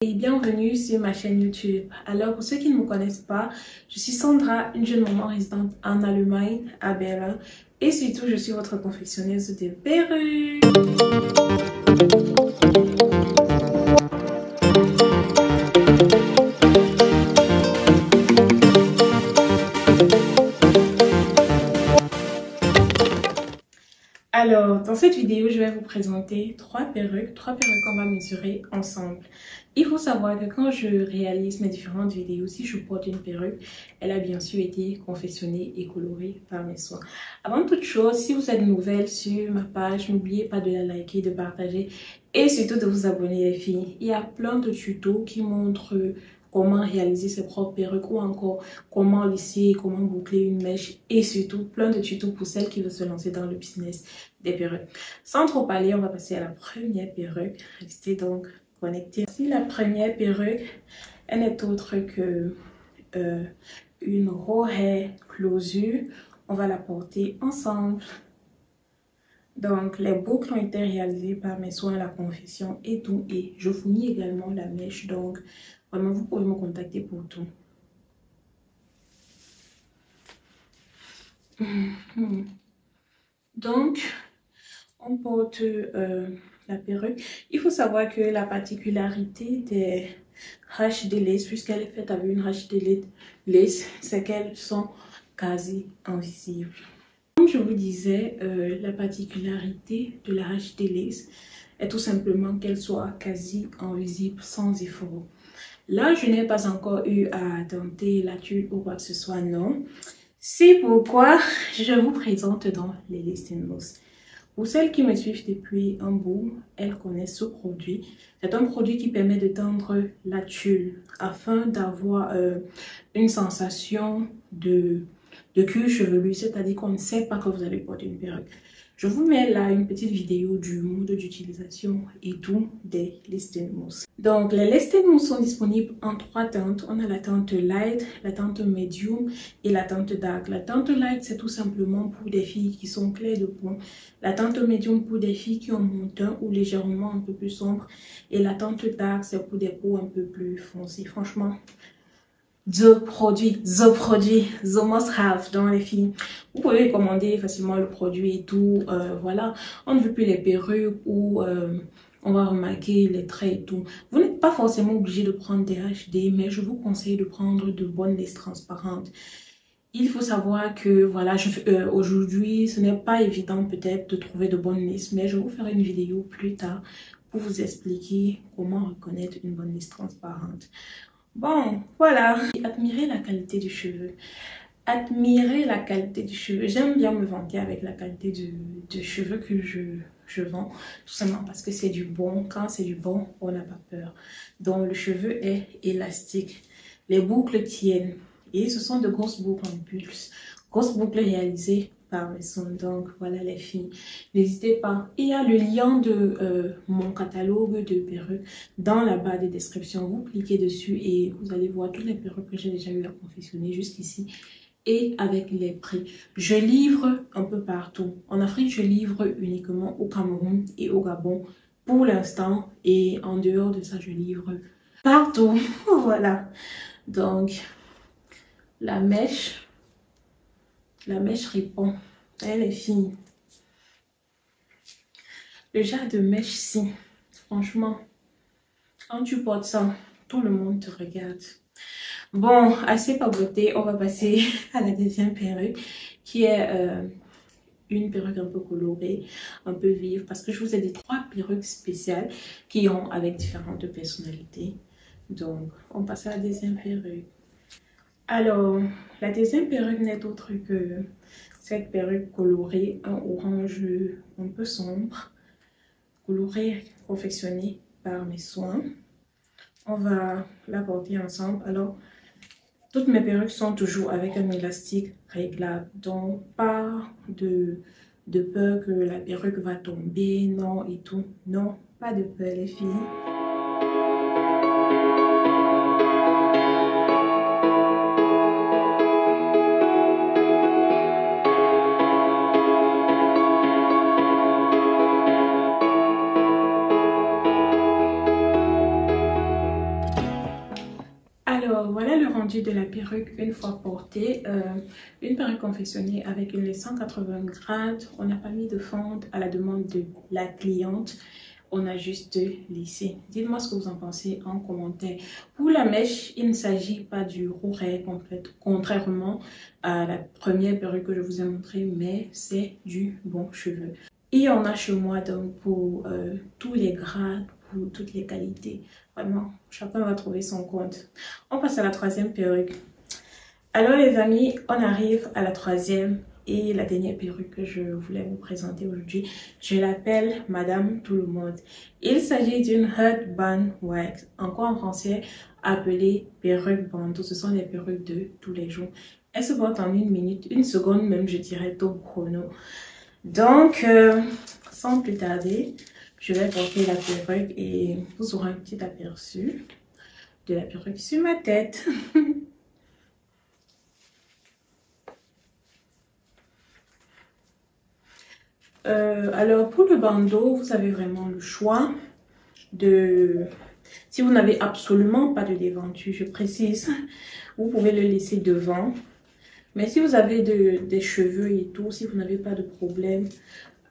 Et bienvenue sur ma chaîne YouTube. Alors pour ceux qui ne me connaissent pas, je suis Sandra, une jeune maman résidente en Allemagne, à Berlin. Et surtout, je suis votre confectionneuse de perruques. Alors, dans cette vidéo, je vais vous présenter trois perruques qu'on va mesurer ensemble. Il faut savoir que quand je réalise mes différentes vidéos, si je porte une perruque, elle a bien sûr été confectionnée et colorée par mes soins. Avant toute chose, si vous êtes nouvelle sur ma page, n'oubliez pas de la liker, de partager et surtout de vous abonner les filles. Il y a plein de tutos qui montrent comment réaliser ses propres perruques ou encore comment lisser, comment boucler une mèche et surtout plein de tutos pour celles qui veulent se lancer dans le business des perruques. Sans trop parler, on va passer à la première perruque. Restez donc connectés. Si la première perruque, elle n'est autre que une raw hair closure. On va la porter ensemble. Donc, les boucles ont été réalisées par mes soins à la confection et tout. Et je fournis également la mèche. Donc, vraiment, vous pouvez me contacter pour tout. Donc, on porte la perruque. Il faut savoir que la particularité des HD lace, puisqu'elle est faite avec une HD lace, c'est qu'elles sont quasi invisibles. Comme je vous disais, la particularité de la HD lace est tout simplement qu'elle soit quasi invisible sans effort. Là, je n'ai pas encore eu à tenter la tulle ou quoi que ce soit, non. C'est pourquoi je vous présente dans les Listing Mousse. Pour celles qui me suivent depuis un bout, elles connaissent ce produit. C'est un produit qui permet de tendre la tulle afin d'avoir une sensation de cuir chevelu, c'est-à-dire qu'on ne sait pas que vous allez porter une perruque. Je vous mets là une petite vidéo du mode d'utilisation et tout des Listing Mousse. Donc les Listing Mousse sont disponibles en trois teintes. On a la teinte light, la teinte medium et la teinte dark. La teinte light, c'est tout simplement pour des filles qui sont claires de peau. La teinte medium pour des filles qui ont mon teint ou légèrement un peu plus sombre. Et la teinte dark, c'est pour des peaux un peu plus foncées. Franchement, the must have dans les filles. Vous pouvez commander facilement le produit et tout. Voilà, on ne veut plus les perruques ou on va remarquer les traits et tout. Vous n'êtes pas forcément obligé de prendre des HD, mais je vous conseille de prendre de bonnes laces transparentes. Il faut savoir que voilà, aujourd'hui, ce n'est pas évident peut-être de trouver de bonnes laces, mais je vous ferai une vidéo plus tard pour vous expliquer comment reconnaître une bonne lace transparente. Bon, voilà. Admirez la qualité du cheveu. Admirez la qualité du cheveu. J'aime bien me vanter avec la qualité de cheveux que je vends. Tout simplement parce que c'est du bon. Quand c'est du bon, on n'a pas peur. Donc, le cheveu est élastique. Les boucles tiennent. Et ce sont de grosses boucles en pulse. Grosses boucles réalisées par mes soins. Donc, voilà les filles. N'hésitez pas. Il y a le lien de mon catalogue de perruques dans la barre de description. Vous cliquez dessus et vous allez voir toutes les perruques que j'ai déjà eu à confectionner jusqu'ici. Et avec les prix. Je livre un peu partout. En Afrique, je livre uniquement au Cameroun et au Gabon pour l'instant. Et en dehors de ça, je livre partout. Voilà. Donc, la mèche répond. Elle est fine. Le genre de mèche-ci, franchement, quand tu portes ça, tout le monde te regarde. Bon, assez papoté, on va passer à la deuxième perruque, qui est une perruque un peu colorée, un peu vive, parce que je vous ai dit trois perruques spéciales qui ont avec différentes personnalités. Donc, on passe à la deuxième perruque. Alors, la deuxième perruque n'est autre que cette perruque colorée, un orange un peu sombre, colorée, confectionnée par mes soins. On va la porter ensemble. Alors, toutes mes perruques sont toujours avec un élastique réglable. Donc, pas de peur que la perruque va tomber, non, et tout. Non, pas de peur, les filles. Alors, voilà le rendu de la perruque une fois portée. Une perruque confectionnée avec une laisse 180 grades. On n'a pas mis de fente à la demande de la cliente. On a juste lissé. Dites-moi ce que vous en pensez en commentaire. Pour la mèche, il ne s'agit pas du rouret complète, contrairement à la première perruque que je vous ai montrée, mais c'est du bon cheveu. Il y en a chez moi donc pour tous les grades, pour toutes les qualités. Vraiment, chacun va trouver son compte. On passe à la troisième perruque. Alors les amis, on arrive à la troisième et la dernière perruque que je voulais vous présenter aujourd'hui. Je l'appelle Madame Tout le Monde. Il s'agit d'une headband wax, encore en français appelée perruque bandeau. Ce sont les perruques de tous les jours. Elle se porte en 1 minute, 1 seconde même, je dirais, top chrono. Donc, sans plus tarder, je vais porter la perruque et vous aurez un petit aperçu de la perruque sur ma tête. Alors, pour le bandeau, vous avez vraiment le choix de... Si vous n'avez absolument pas de déventure, je précise, vous pouvez le laisser devant. Mais si vous avez des cheveux et tout, si vous n'avez pas de problème,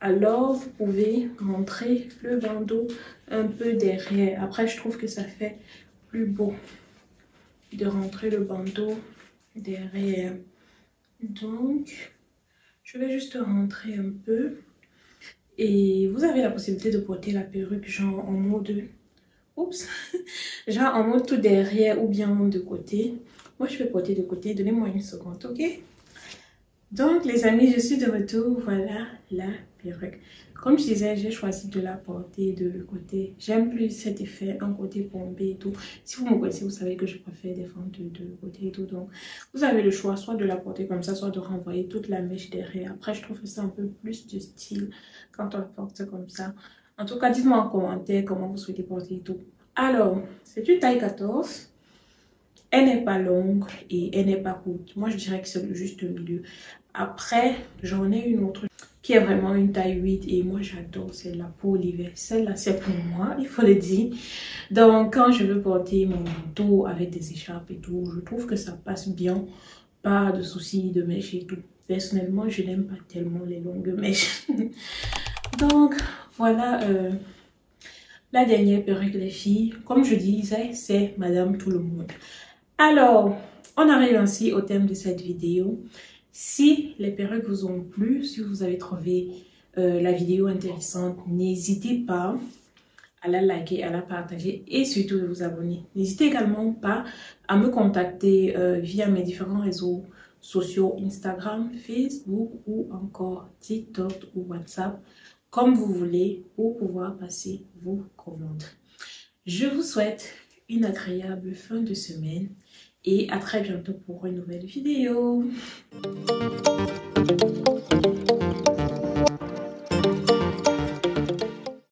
alors vous pouvez rentrer le bandeau un peu derrière. Après, je trouve que ça fait plus beau de rentrer le bandeau derrière. Donc, je vais juste rentrer un peu. Et vous avez la possibilité de porter la perruque genre en mode... Oups! Genre en mode tout derrière ou bien de côté. Moi, je vais porter de côté. Donnez-moi 1 seconde, ok? Donc, les amis, je suis de retour. Voilà la perruque. Comme je disais, j'ai choisi de la porter de côté. J'aime plus cet effet, un côté bombé et tout. Si vous me connaissez, vous savez que je préfère des fentes de côté et tout. Donc, vous avez le choix soit de la porter comme ça, soit de renvoyer toute la mèche derrière. Après, je trouve que c'est un peu plus de style quand on la porte comme ça. En tout cas, dites-moi en commentaire comment vous souhaitez porter et tout. Alors, c'est une taille 14. Elle n'est pas longue et elle n'est pas courte. Moi, je dirais que c'est le juste milieu. Après, j'en ai une autre qui est vraiment une taille 8 et moi, j'adore celle-là pour l'hiver. Celle-là, c'est pour moi, il faut le dire. Donc, quand je veux porter mon manteau avec des écharpes et tout, je trouve que ça passe bien. Pas de soucis de mèche et tout. Personnellement, je n'aime pas tellement les longues mèches. Donc, voilà la dernière perruque, les filles. Comme je disais, c'est Madame Tout le Monde. Alors, on arrive ainsi au thème de cette vidéo. Si les perruques vous ont plu, si vous avez trouvé la vidéo intéressante, n'hésitez pas à la liker, à la partager et surtout de vous abonner. N'hésitez également pas à me contacter via mes différents réseaux sociaux, Instagram, Facebook ou encore TikTok ou WhatsApp, comme vous voulez, pour pouvoir passer vos commandes. Je vous souhaite une agréable fin de semaine et à très bientôt pour une nouvelle vidéo.